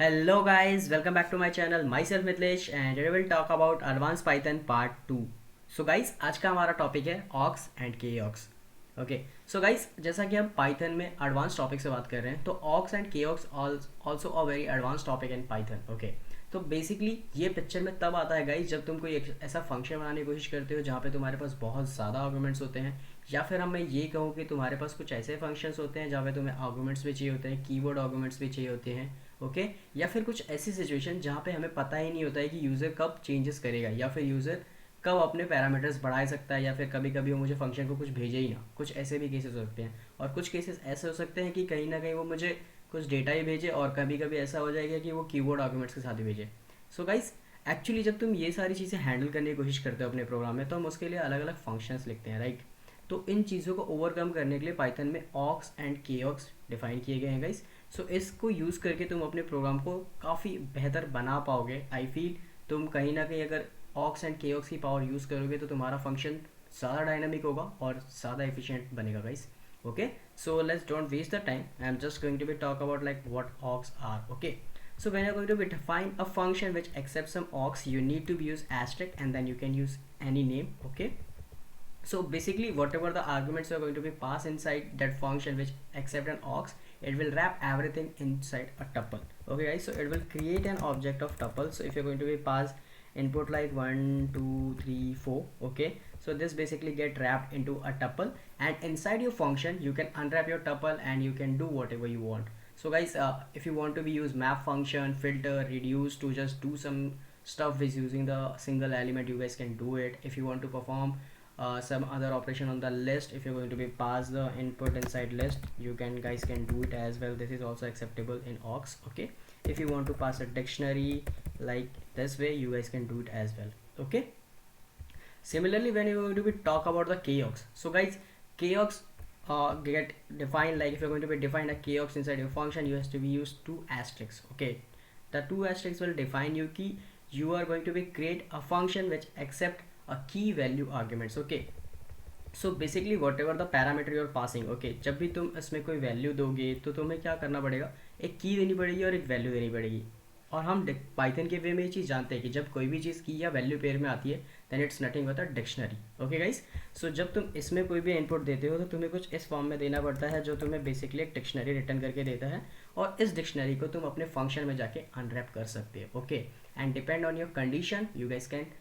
Hello guys, welcome back to my channel. Myself Mithlesh and today we'll talk about Advanced Python Part 2. So guys, आज का हमारा topic है aux and के aux. Okay so guys, जैसा कि हम Python में एडवांस टॉपिक से बात कर रहे हैं तो args and kwargs also a very advance topic in Python. Okay तो बेसिकली ये पिक्चर में तब आता है गाइस जब तुम कोई एक ऐसा फंक्शन बनाने की कोशिश करते हो जहाँ पे तुम्हारे पास बहुत ज़्यादा आर्गूमेंट्स होते हैं, या फिर हम मैं ये कहूँ कि तुम्हारे पास कुछ ऐसे फंक्शंस होते हैं जहाँ पे तुम्हें आर्गूमेंट्स भी चाहिए होते हैं, कीवर्ड आर्गूमेंट्स भी चाहिए होते हैं. ओके या फिर कुछ ऐसी सिचुएशन जहाँ पे हमें पता ही नहीं होता है कि यूज़र कब चेंजेस करेगा या फिर यूज़र कब अपने पैरामीटर्स बढ़ा सकता है, या फिर कभी कभी वो मुझे फंक्शन को कुछ भेजे ही ना. कुछ ऐसे भी केसेस हो सकते हैं और कुछ केसेस ऐसे हो सकते हैं कि कहीं ना कहीं वो मुझे कुछ डेटा ही भेजे और कभी कभी ऐसा हो जाएगा कि वो कीवर्ड आर्गूमेंट्स के साथ ही भेजे. सो गाइस, एक्चुअली जब तुम ये सारी चीज़ें हैंडल करने की कोशिश करते हो अपने प्रोग्राम में तो हम उसके लिए अलग अलग फंक्शंस लिखते हैं, राइट. तो इन चीज़ों को ओवरकम करने के लिए पाइथन में ऑक्स एंड के ऑक्स डिफाइन किए गए हैं गाइस. सो इसको यूज़ करके तुम अपने प्रोग्राम को काफ़ी बेहतर बना पाओगे. आई फील तुम कहीं ना कहीं अगर ऑक्स एंड के ऑक्स की पावर यूज़ करोगे तो तुम्हारा फंक्शन ज़्यादा डायनामिक होगा और ज़्यादा एफिशिएंट बनेगा guys. Okay so let's don't waste the time. I am just going to be talk about like what args are. Okay so when you're going to be define a function which accepts some aux, you need to be use asterisk and then you can use any name. Okay so basically whatever the arguments are going to be passed inside that function which accept an aux, it will wrap everything inside a tuple. Okay guys, so it will create an object of tuple. So if you're going to be pass input like 1 2 3 4, okay, so this basically get wrapped into a tuple, and inside your function you can unwrap your tuple and you can do whatever you want. So guys, if you want to be use map function, filter, reduce to just do some stuff with using the single element, you guys can do it. If you want to perform some other operation on the list, if you're going to be pass the input inside list, you can guys can do it as well. This is also acceptable in aux. Okay, if you want to pass a dictionary like this way, you guys can do it as well. Okay, similarly when you're going to be talk about the chaos, so guys, chaos get defined like if you're going to be define a chaos inside your function, you have to be used two asterisks. Okay, the two asterisks will define you key. You are going to be create a function which accept a key value arguments. Okay, so basically whatever the parameter you're passing. Okay जब भी तुम इसमें कोई value दोगे तो तुम्हें क्या करना पड़ेगा, एक की देनी पड़ेगी और एक वैल्यू देनी पड़ेगी. और हम पाइथन के वे में ये चीज़ जानते हैं कि जब कोई भी चीज़ की या वैल्यू पेयर में आती है then it's nothing but a dictionary. Okay guys, so जब तुम इसमें कोई भी इनपुट देते हो तो तुम्हें कुछ इस फॉर्म में देना पड़ता है जो तुम्हें बेसिकली एक डिक्शनरी रिटर्न करके देता है, और इस डिक्शनरी को तुम अपने फंक्शन में जाके अनरैप कर सकते हो. Okay and depend on your condition you guys can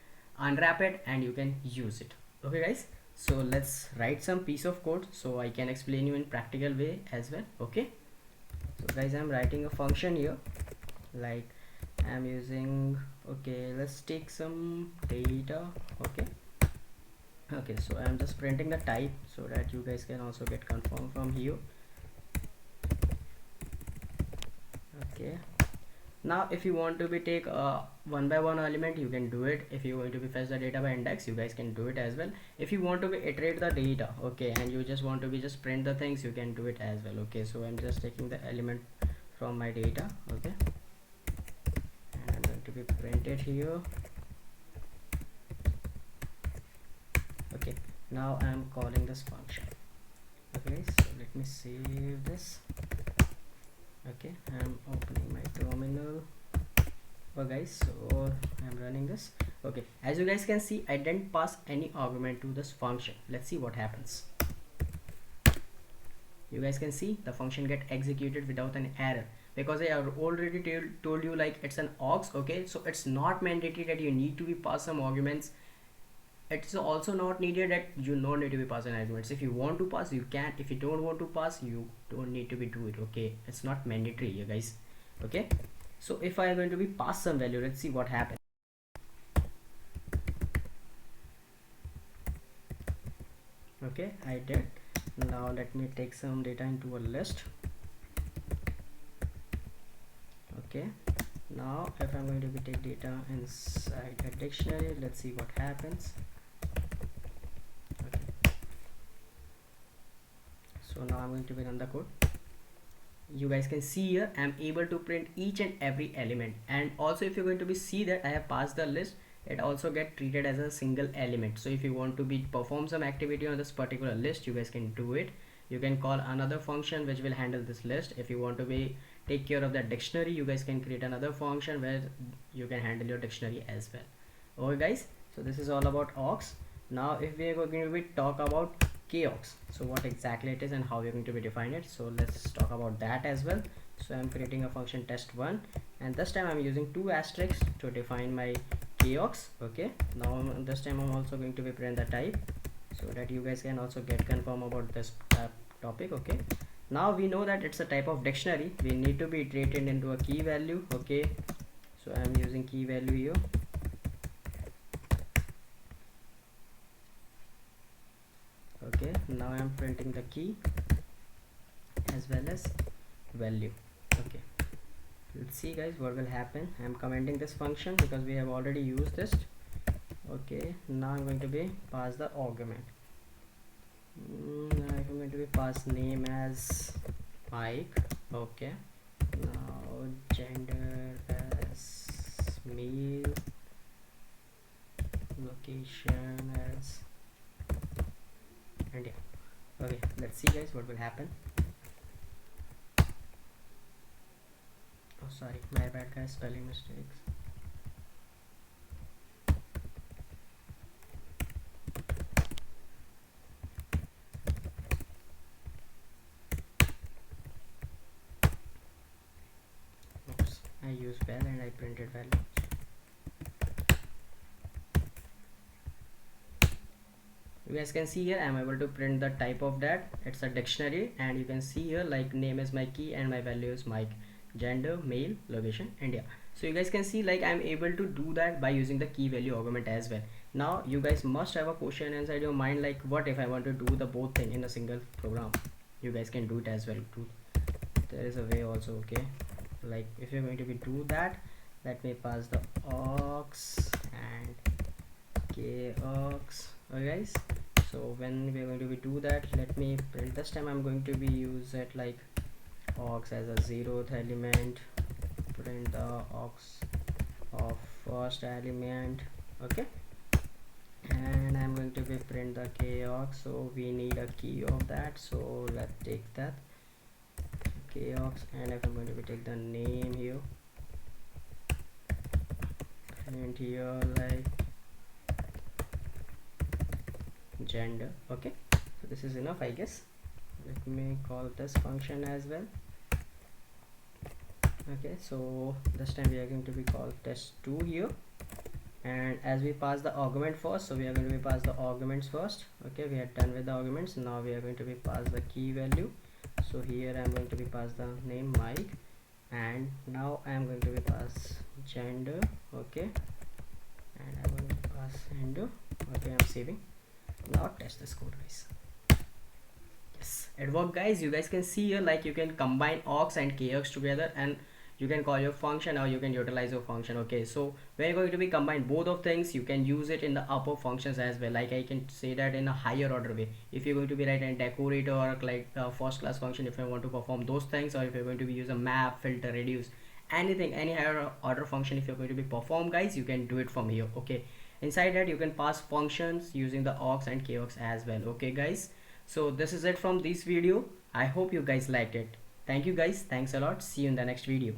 unwrap it and you can use it. Okay guys, so let's write some piece of code so I can explain you in practical way as well. Okay, so guys, I'm writing a function here like I'm using, okay, let's take some data. Okay, okay, so I'm just printing the type so that you guys can also get confirmed from here. Okay, now if you want to be take one by one element, you can do it. If you're going to be fetch the data by index, you guys can do it as well. If you want to be iterate the data, okay, and you just want to be just print the things, you can do it as well. Okay, so I'm just taking the element from my data. Okay, and I'm going to be printed here. Okay, now I'm calling this function. Okay, so let me save this. Okay, I'm opening my terminal. Oh guys, so I'm running this. Okay, as you guys can see, I didn't pass any argument to this function. Let's see what happens. You guys can see the function get executed without an error because I have already told you like it's an aux. Okay, so it's not mandatory that you need to be pass some arguments. It's also not needed that you don't need to be passing arguments. If you want to pass, you can. If you don't want to pass, you don't need to be do it. Okay, it's not mandatory, you guys. Okay, so if I am going to be pass some value, let's see what happens. Okay, I did. Now let me take some data into a list. Okay, now if I'm going to be take data inside a dictionary, let's see what happens. So now I'm going to run the code. You guys can see here I'm able to print each and every element, and also if you're going to be see that I have passed the list, it also get treated as a single element. So if you want to be perform some activity on this particular list, you guys can do it. You can call another function which will handle this list. If you want to be take care of that dictionary, you guys can create another function where you can handle your dictionary as well. Okay guys, so this is all about args. Now if we are going to be talk about kargs, so what exactly it is and how we're going to be define it, so let's talk about that as well. So I'm creating a function test1, and this time I'm using two asterisks to define my kargs. Okay, now this time I'm also going to be print the type so that you guys can also get confirm about this topic. Okay, now we know that it's a type of dictionary, we need to be iterated into a key value. Okay, so I'm using key value here. Okay, now I'm printing the key as well as value. Okay, let's see guys what will happen. I'm commenting this function because we have already used this. Okay, now I'm going to be pass the argument. Now I'm going to be pass name as Mike. Okay, now gender as male, location as India. Okay, let's see guys what will happen. Oh sorry, my bad guys, spelling mistakes. Oops, I used val and I printed value. You guys can see here I'm able to print the type of that, it's a dictionary, and you can see here like name is my key and my value is Mike, gender male, location India. So you guys can see like I'm able to do that by using the key value argument as well. Now you guys must have a question inside your mind like what if I want to do the both thing in a single program. You guys can do it as well too, there is a way also. Okay, like if you're going to be do that, let me pass the args and kargs. Okay guys, so when we're going to be do that, let me print. This time I'm going to be use it like args as a 0th element, print the args of first element. Okay, and I'm going to be print the kargs, so we need a key of that, so let's take that kargs, and if I'm going to be take the name here, print here like gender. Okay, so this is enough I guess. Let me call this function as well. Okay, so this time we are going to be called test2 here, and as we pass the argument first, so we are going to be pass the arguments first. Okay, we are done with the arguments. Now we are going to be pass the key value, so here I'm going to be pass the name Mike, and now I'm going to be pass gender. Okay, and I'm going to pass gender. Okay, I'm saving. Now test this code guys. Yes, it worked guys. You guys can see here like you can combine args and kargs together, and you can call your function or you can utilize your function. Okay, so we're going to be combine both of things. You can use it in the upper functions as well, like I can say that in a higher order way. If you're going to be write a decorator or like a first class function, if you want to perform those things, or if you're going to be use a map, filter, reduce, anything, any higher order function, if you're going to be perform guys, you can do it from here. Okay, inside that you can pass functions using the args and kargs as well. Okay guys, so this is it from this video. I hope you guys liked it. Thank you guys, thanks a lot, see you in the next video.